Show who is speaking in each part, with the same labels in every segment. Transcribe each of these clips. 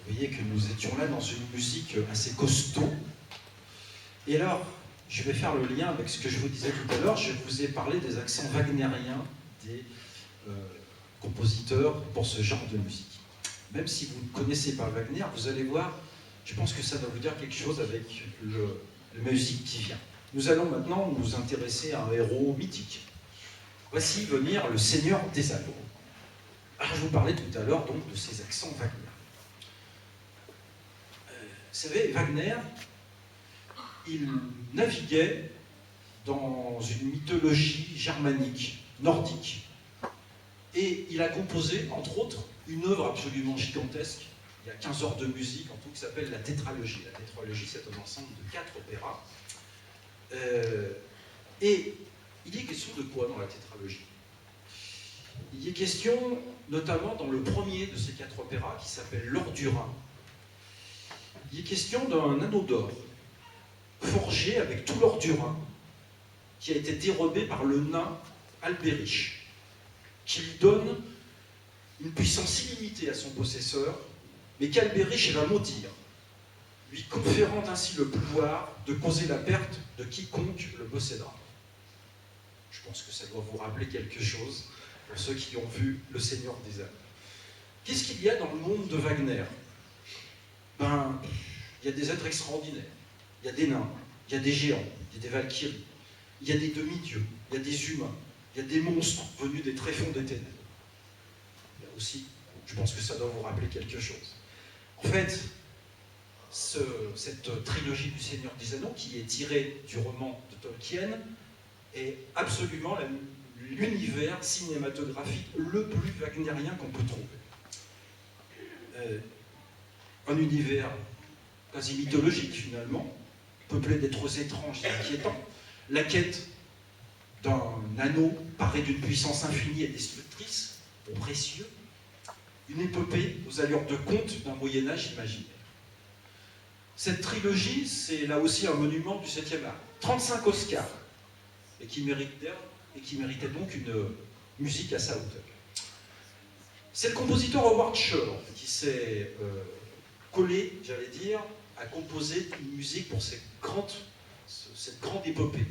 Speaker 1: Vous voyez que nous étions là dans une musique assez costaud. Et alors, je vais faire le lien avec ce que je vous disais tout à l'heure. Je vous ai parlé des accents wagnériens des compositeurs pour ce genre de musique. Même si vous ne connaissez pas Wagner, vous allez voir, je pense que ça va vous dire quelque chose avec la musique qui vient. Nous allons maintenant nous intéresser à un héros mythique. Voici venir le Seigneur des Anneaux. Alors, je vous parlais tout à l'heure donc de ces accents Wagner. Vous savez, Wagner, il naviguait dans une mythologie germanique, nordique. Et il a composé, entre autres, une œuvre absolument gigantesque. Il y a 15 heures de musique en tout, qui s'appelle la tétralogie. La tétralogie, c'est un ensemble de 4 opéras. Et il y est question de quoi dans la tétralogie? Il y est question, notamment dans le premier de ces 4 opéras, qui s'appelle L'Or du Rhin. Il est question d'un anneau d'or, forgé avec tout l'or du Rhin, qui a été dérobé par le nain Albéric, qui lui donne une puissance illimitée à son possesseur, mais qu'Albéric va maudire, lui conférant ainsi le pouvoir de causer la perte de quiconque le possédera. Je pense que ça doit vous rappeler quelque chose pour ceux qui ont vu Le Seigneur des Anneaux. Qu'est-ce qu'il y a dans le monde de Wagner? Ben, il y a des êtres extraordinaires, il y a des nains, il y a des géants, il y a des valkyries, il y a des demi-dieux, il y a des humains, il y a des monstres venus des tréfonds des ténèbres. Il y a aussi, je pense que ça doit vous rappeler quelque chose. En fait, cette trilogie du Seigneur des Anneaux, qui est tirée du roman de Tolkien, est absolument l'univers cinématographique le plus wagnérien qu'on peut trouver. Un univers quasi mythologique finalement, peuplé d'êtres étranges et inquiétants. La quête d'un anneau paré d'une puissance infinie et destructrice, précieux. Une épopée aux allures de conte d'un Moyen-Âge imaginaire. Cette trilogie, c'est là aussi un monument du 7e art. 35 Oscars, et qui méritait donc une musique à sa hauteur. C'est le compositeur Howard Shore qui s'est collé, j'allais dire, à composer une musique pour cette grande épopée.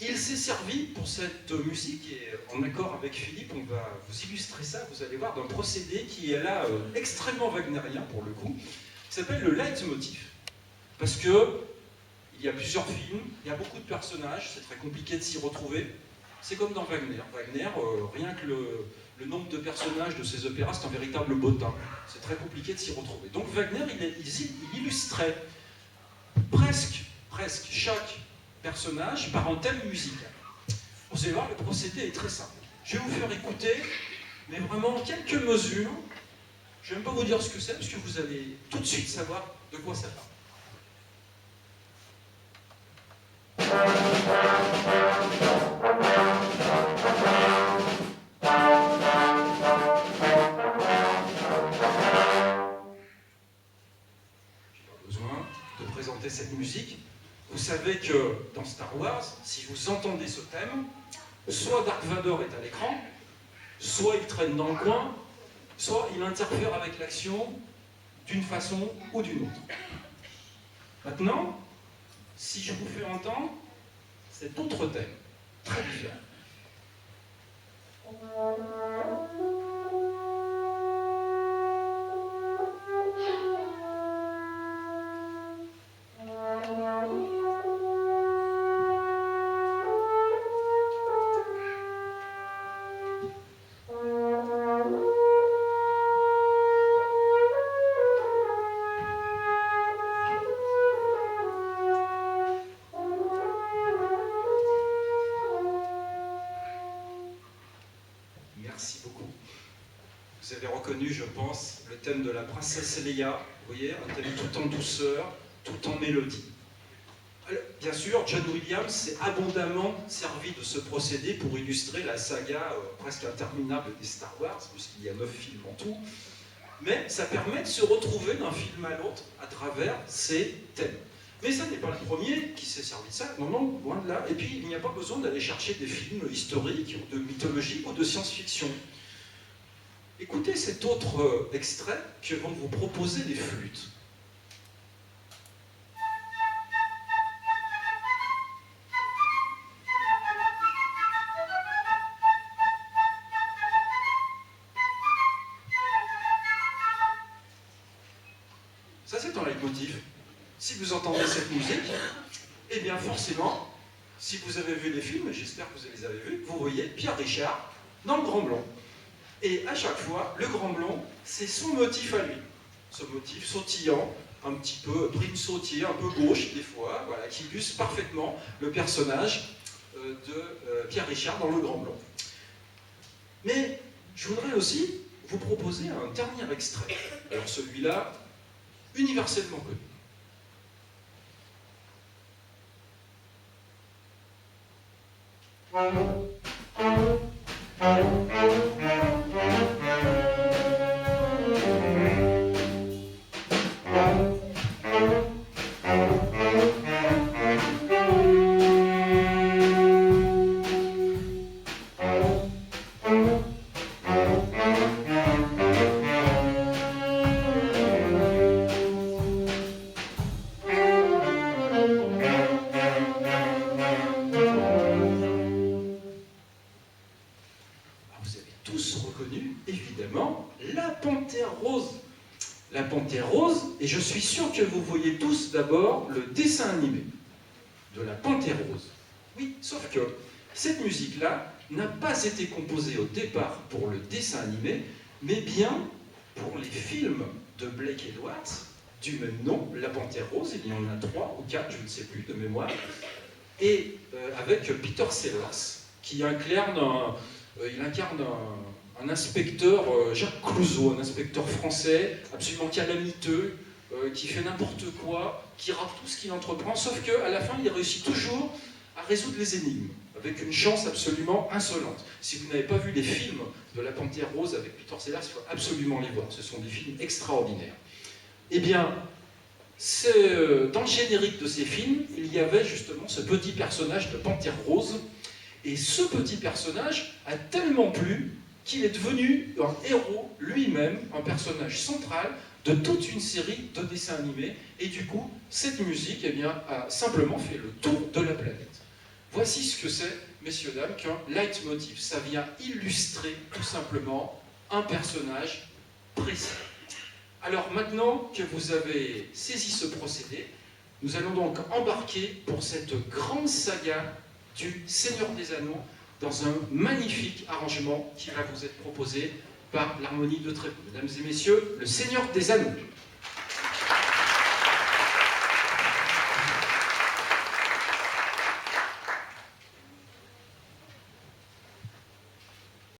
Speaker 1: Il s'est servi pour cette musique, et en accord avec Philippe, on va vous illustrer ça, vous allez voir, d'un procédé qui est là extrêmement wagnérien pour le coup, qui s'appelle le leitmotiv. Parce que il y a plusieurs films, il y a beaucoup de personnages, c'est très compliqué de s'y retrouver. C'est comme dans Wagner. Wagner, rien que le nombre de personnages de ses opéras, c'est un véritable bottin. C'est très compliqué de s'y retrouver. Donc Wagner, il illustrait presque chaque personnage par un thème musical. Vous allez voir, le procédé est très simple. Je vais vous faire écouter, mais vraiment quelques mesures. Je ne vais même pas vous dire ce que c'est, parce que vous allez tout de suite savoir de quoi ça parle. Cette musique, vous savez que dans Star Wars, si vous entendez ce thème, soit Dark Vador est à l'écran, soit il traîne dans le coin, soit il interfère avec l'action d'une façon ou d'une autre. Maintenant, si je vous fais entendre cet autre thème, très différent. Je pense, le thème de la princesse Leia, vous voyez, un thème tout en douceur, tout en mélodie. Alors, bien sûr, John Williams s'est abondamment servi de ce procédé pour illustrer la saga presque interminable des Star Wars, puisqu'il y a 9 films en tout, mais ça permet de se retrouver d'un film à l'autre à travers ces thèmes. Mais ça n'est pas le premier qui s'est servi de ça, non, loin de là. Et puis, il n'y a pas besoin d'aller chercher des films historiques, ou de mythologie, ou de science-fiction. Écoutez cet autre extrait que vont vous proposer les flûtes. Ça, c'est un leitmotiv. Si vous entendez cette musique, eh bien forcément, si vous avez vu les films, j'espère que vous les avez vus, vous voyez Pierre Richard dans le Grand Blond. Et à chaque fois, le Grand Blond, c'est son motif à lui. Ce motif sautillant, un petit peu prime sautier, un peu gauche des fois, voilà, qui illustre parfaitement le personnage de Pierre Richard dans le Grand Blond. Mais je voudrais aussi vous proposer un dernier extrait. Alors celui-là, universellement connu. Vous avez tous reconnu, évidemment, la Panthère Rose. La Panthère Rose, et je suis sûr que vous voyez tous d'abord le dessin animé de la Panthère Rose. Oui, sauf que cette musique-là n'a pas été composée au départ pour le dessin animé, mais bien pour les films de Blake Edwards, du même nom, La Panthère Rose, il y en a 3 ou 4, je ne sais plus, de mémoire, et avec Peter Sellers, qui incarne un inspecteur, Jacques Clouseau, un inspecteur français, absolument calamiteux, qui fait n'importe quoi, qui rate tout ce qu'il entreprend, sauf qu'à la fin, il réussit toujours à résoudre les énigmes, avec une chance absolument insolente. Si vous n'avez pas vu les films de La Panthère Rose avec Peter Sellers, il faut absolument les voir, ce sont des films extraordinaires. Eh bien, dans le générique de ces films, il y avait justement ce petit personnage de Panthère Rose, et ce petit personnage a tellement plu qu'il est devenu un héros lui-même, un personnage central de toute une série de dessins animés, et du coup, cette musique eh bien, a simplement fait le tour de la planète. Voici ce que c'est, messieurs, dames, qu'un leitmotiv. Ça vient illustrer tout simplement un personnage précis. Alors maintenant que vous avez saisi ce procédé, nous allons donc embarquer pour cette grande saga du Seigneur des Anneaux dans un magnifique arrangement qui va vous être proposé par l'harmonie de Trévoux. Mesdames et messieurs, le Seigneur des Anneaux.